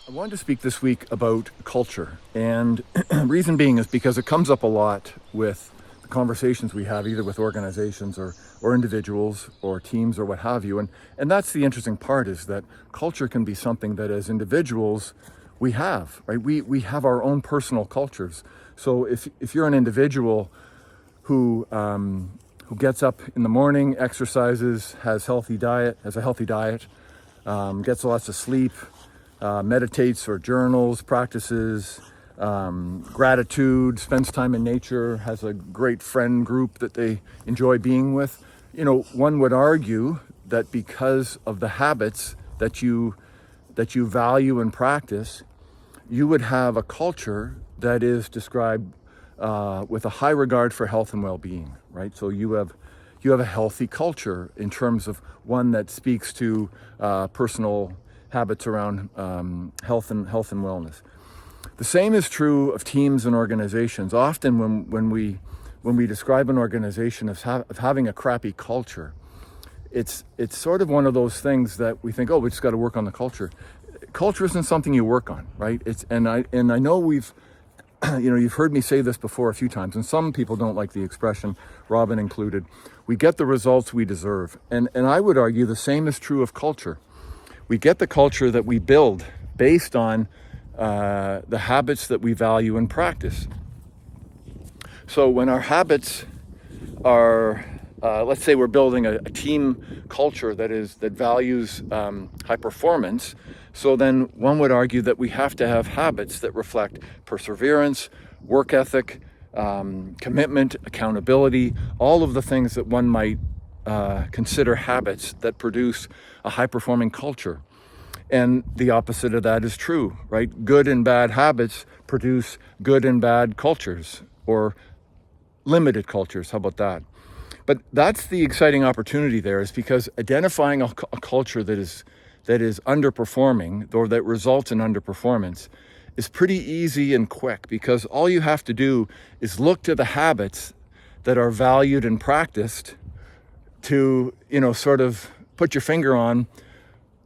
I wanted to speak this week about culture, and reason being is because it comes up a lot with the conversations we have either with organizations or individuals or teams or what have you. And that's the interesting part, is that culture can be something that as individuals we have, right? We have our own personal cultures. So if you're an individual who gets up in the morning, exercises, has a healthy diet, gets lots of sleep, meditates or journals, practices gratitude, spends time in nature, has a great friend group that they enjoy being with. One would argue that because of the habits that you value and practice, you would have a culture that is described with a high regard for health and well-being, right? So you have a healthy culture in terms of one that speaks to personal habits around health and wellness. The same is true of teams and organizations. Often when we describe an organization as having a crappy culture, it's sort of one of those things that we think, oh, we just got to work on the culture. Culture isn't something you work on, right? I know we've you've heard me say this before a few times, and some people don't like the expression, Robin included. We get the results we deserve. And I would argue the same is true of culture. We get the culture that we build based on the habits that we value and practice. So when our habits are, let's say we're building a team culture that values high performance, so then one would argue that we have to have habits that reflect perseverance, work ethic, commitment, accountability, all of the things that one might consider habits that produce a high-performing culture. And the opposite of that is true, right? Good and bad habits produce good and bad cultures, or limited cultures. How about that? But that's the exciting opportunity there, is because identifying a culture that is underperforming, or that results in underperformance, is pretty easy and quick, because all you have to do is look to the habits that are valued and practiced to, sort of put your finger on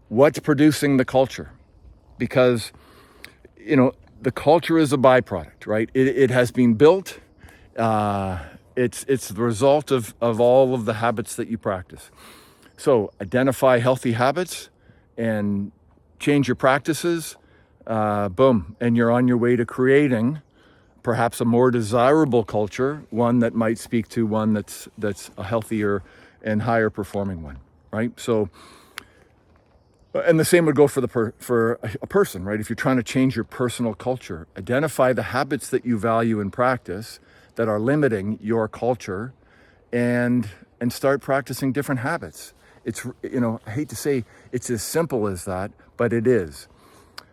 what's producing the culture. Because, the culture is a byproduct, right? It has been built. It's the result of all of the habits that you practice. So identify healthy habits and change your practices. Boom. And you're on your way to creating perhaps a more desirable culture, one that might speak to one that's a healthier and higher performing one, right? So, and the same would go for a person, right? If you're trying to change your personal culture, identify the habits that you value and practice that are limiting your culture, and start practicing different habits. It's, I hate to say it's as simple as that, but it is.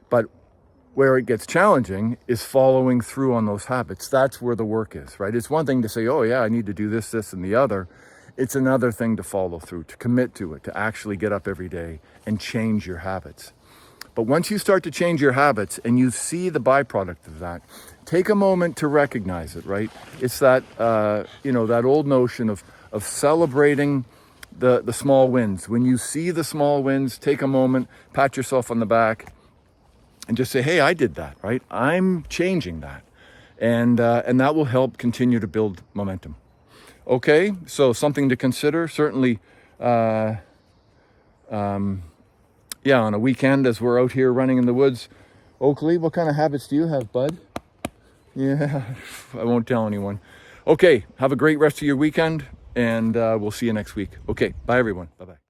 But where it gets challenging is following through on those habits. That's where the work is, right? It's one thing to say, oh yeah, I need to do this, and the other. It's another thing to follow through, to commit to it, to actually get up every day and change your habits. But once you start to change your habits and you see the byproduct of that, take a moment to recognize it, right? It's that, that old notion of celebrating the small wins. When you see the small wins, take a moment, pat yourself on the back, and just say, hey, I did that, right? I'm changing that. And that will help continue to build momentum. Okay, so something to consider. Certainly, on a weekend as we're out here running in the woods. Oakley, what kind of habits do you have, bud? Yeah, I won't tell anyone. Okay, have a great rest of your weekend, and we'll see you next week. Okay, bye everyone. Bye-bye.